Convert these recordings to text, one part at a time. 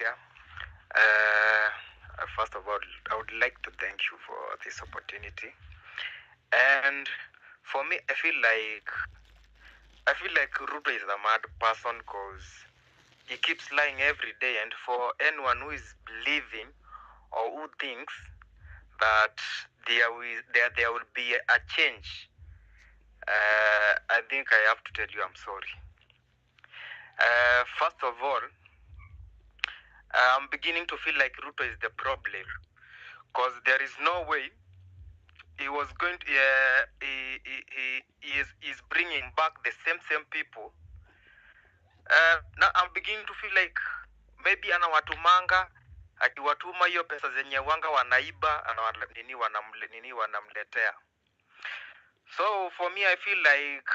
Yeah. First of all, I would like to thank you for this opportunity. And for me, I feel like Ruto is a mad person because he keeps lying every day. And for anyone who is believing or who thinks that there will be a change, I think I have to tell you I'm sorry. First of all, I'm beginning to feel like Ruto is the problem, because there is no way he was going to, he is bringing back the same people. Now I'm beginning to feel like maybe anawatumanga, akiwatuma hiyo pesa zenye wanga wanaiba, wanamletea. So for me, I feel like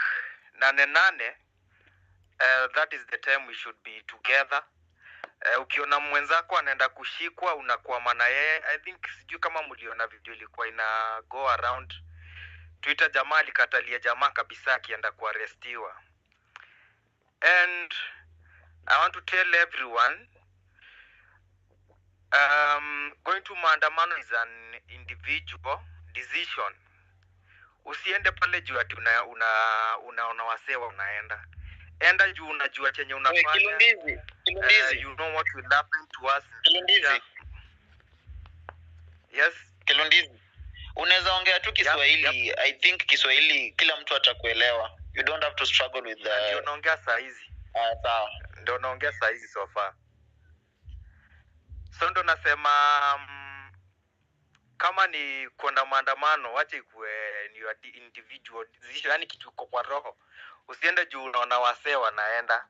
nane, that is the time we should be together. Ukiona mwenzako anaenda kushikwa, unakuwa na yeye. I think sijui kama mliona video ilikuwa ina go around Twitter, jamaa alikatalia jamaa kabisa akienda kuarestiwa. And I want to tell everyone, going to maandamano is an individual decision. Usiende pale juu ati unaona wasewa unaenda. Enda juu unajua chenye unafanya. Kilundizi. You know what will happen to us. Kilundizi. Yes. Kilundizi. Unaweza ongea tu Kiswahili. Yep. I think Kiswahili kila mtu atakuelewa. You don't have to struggle with the... Ndio naongea saa hizi. Sawa. Ndio naongea saa hizi so far. So ndo nasema kama ni kwenda maandamano, wacha ikuwe ni individual decision, yani kitu iko kwa roho. Usiende juu unaona wasee wanaenda.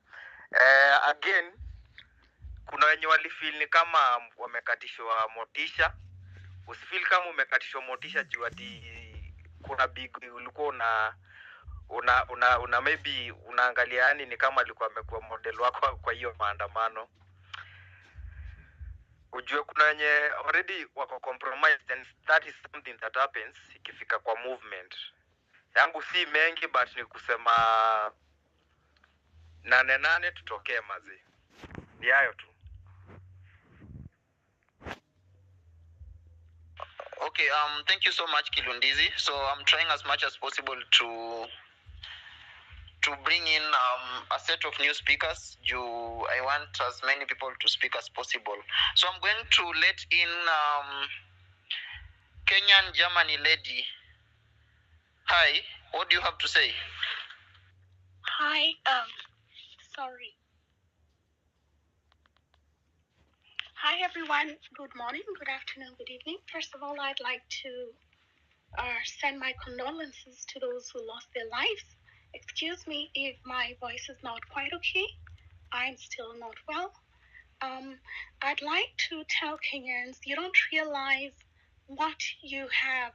Again, kuna wenye walifeel ni kama wamekatishwa motisha. Usifeel kama umekatishwa motisha juu ati kuna big ulikuwa una maybe unaangalia, yani ni kama alikuwa amekuwa model wako kwa hiyo maandamano. Ujue kuna wenye already wako compromised, and that is something that happens ikifika kwa movement. Yangu si mengi, but ni kusema nane tutokee mazi. Ni hayo tu. Okay, thank you so much, Kilundizi. So I'm trying as much as possible to bring in a set of new speakers. I want as many people to speak as possible. So I'm going to let in Kenyan Germany lady. Hi, what do you have to say? Hi, sorry. Hi everyone, good morning, good afternoon, good evening. First of all, I'd like to send my condolences to those who lost their lives. Excuse me if my voice is not quite okay. I'm still not well. I'd like to tell Kenyans, you don't realize what you have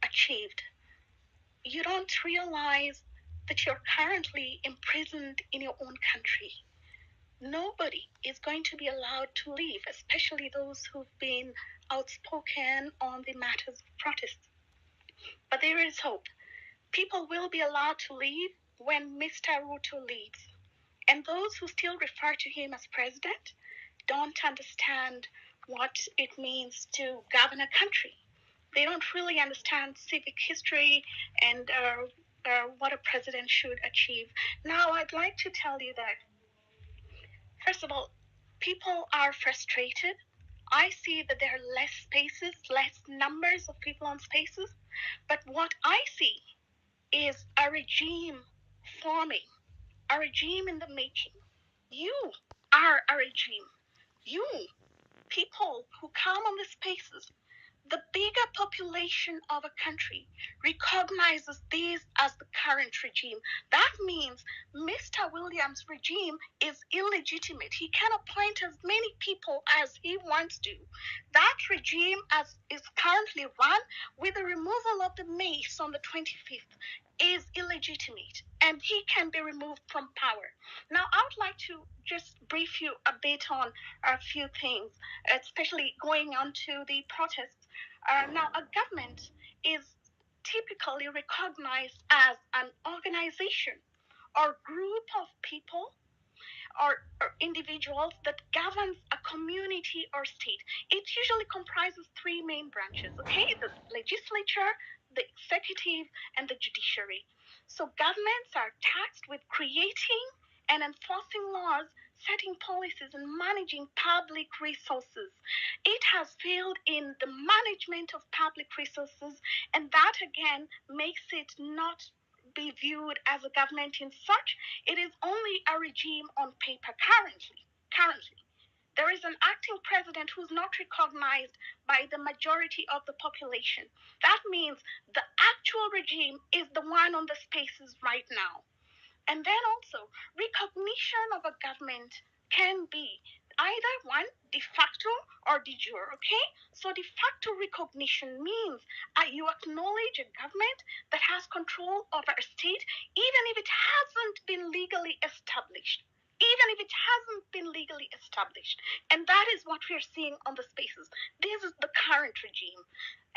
achieved. You don't realize that you're currently imprisoned in your own country. Nobody is going to be allowed to leave, especially those who've been outspoken on the matters of protest. But there is hope. People will be allowed to leave when Mr. Ruto leaves. And those who still refer to him as president don't understand what it means to govern a country. They don't really understand civic history and what a president should achieve. Now, I'd like to tell you that, first of all, people are frustrated. I see that there are less spaces, less numbers of people on spaces. But what I see is a regime forming, a regime in the making. You are a regime. You, people who come on the spaces, the bigger population of a country recognizes this as the current regime. That means Mr. Williams' regime is illegitimate. He can appoint as many people as he wants to. That regime, as is currently run, with the removal of the mace on the 25th, is illegitimate, and he can be removed from power. Now, I would like to just brief you a bit on a few things, especially going on to the protests. Now, a government is typically recognized as an organization or group of people or individuals that governs a community or state, it usually comprises three main branches, okay? The legislature, the executive, and the judiciary. So governments are tasked with creating and enforcing laws, setting policies, and managing public resources. It has failed in the management of public resources, and that again makes it not be viewed as a government in such. It is only a regime on paper currently. There is an acting president who's not recognized by the majority of the population. That means the actual regime is the one on the spaces right now. And then also, recognition of a government can be either one, de facto or de jure, okay? So de facto recognition means you acknowledge a government that has control over a state, even if it hasn't been legally established. And that is what we're seeing on the spaces. This is the current regime.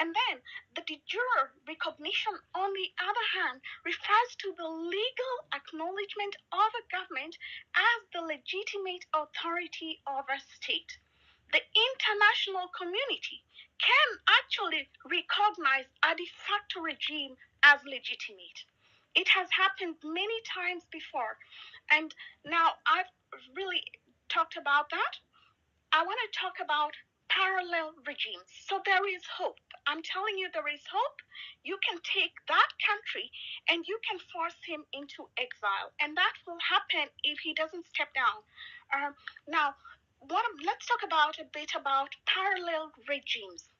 And then the de jure recognition, on the other hand, refers to the legal acknowledgement of a government as the legitimate authority of a state. The international community can actually recognize a de facto regime as legitimate. It has happened many times before. And now I've really talked about that. I want to talk about parallel regimes. So there is hope. I'm telling you, there is hope. You can take that country and you can force him into exile. And that will happen if he doesn't step down. Now, let's talk a bit about parallel regimes.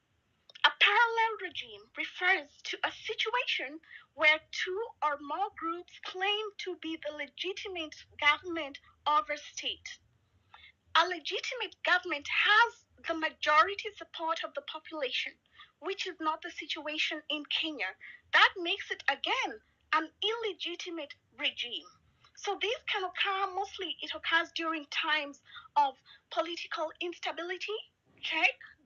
A parallel regime refers to a situation where two or more groups claim to be the legitimate government of a state. A legitimate government has the majority support of the population, which is not the situation in Kenya. That makes it, again, an illegitimate regime. So this can occur, mostly it occurs during times of political instability,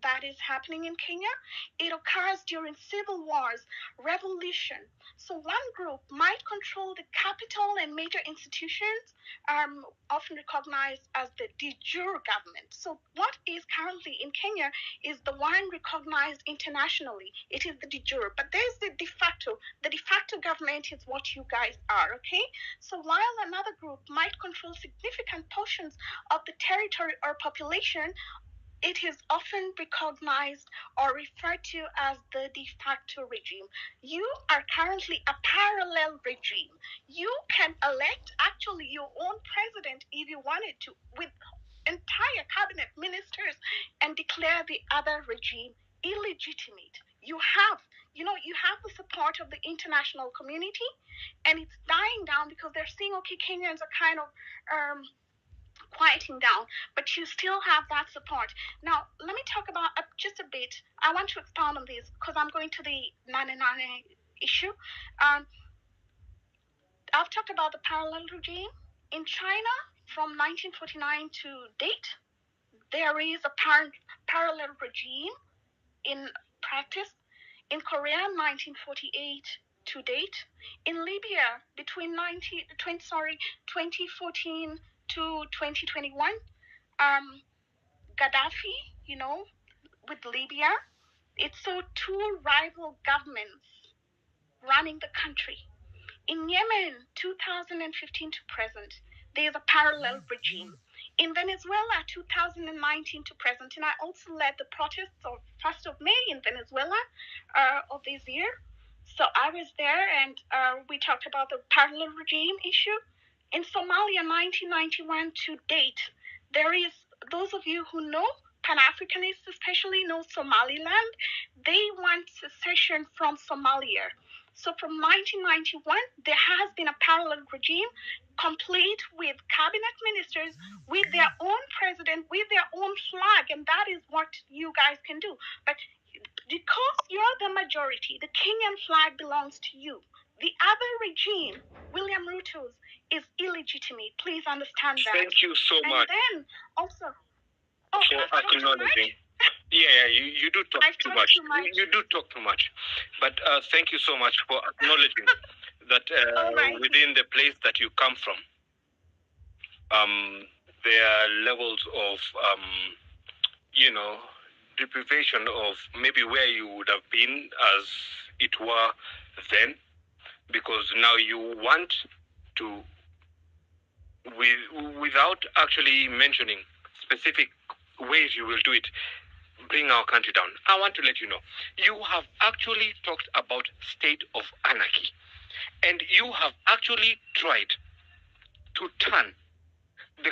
that is happening in Kenya. It occurs during civil wars, revolution. So one group might control the capital and major institutions, often recognized as the de jure government. So what is currently in Kenya is the one recognized internationally. It is the de jure, but there's the de facto. The de facto government is what you guys are, okay? So while another group might control significant portions of the territory or population, it is often recognized or referred to as the de facto regime. You are currently a parallel regime. You can elect actually your own president if you wanted to, with entire cabinet ministers, and declare the other regime illegitimate. You have the support of the international community, and it's dying down because they're seeing, okay, Kenyans are kind of quieting down, but you still have that support. Now, let me talk about just a bit. I want to expound on this because I'm going to the 99 issue. I've talked about the parallel regime. In China, from 1949 to date, there is a parallel regime in practice. In Korea, 1948 to date. In Libya, between 2014 to 2021, Gaddafi, with Libya, it saw two rival governments running the country. In Yemen, 2015 to present, there is a parallel regime. In Venezuela, 2019 to present, and I also led the protests of 1st of May in Venezuela of this year. So I was there, and we talked about the parallel regime issue. In Somalia, 1991 to date, there is, those of you who know, Pan-Africanists especially know Somaliland, they want secession from Somalia. So from 1991, there has been a parallel regime, complete with cabinet ministers, with their own president, with their own flag, and that is what you guys can do. But because you're the majority, the Kenyan flag belongs to you. The other regime, William Ruto's, is illegitimate. Please understand that. Thank you so much. And then also, for acknowledging. Yeah, you do talk too much. You do talk too much. But thank you so much for acknowledging that within the place that you come from, there are levels of deprivation of maybe where you would have been as it were then, because now you want to, without actually mentioning specific ways you will do it, bring our country down. I want to let you know, you have actually talked about state of anarchy, and you have actually tried to turn the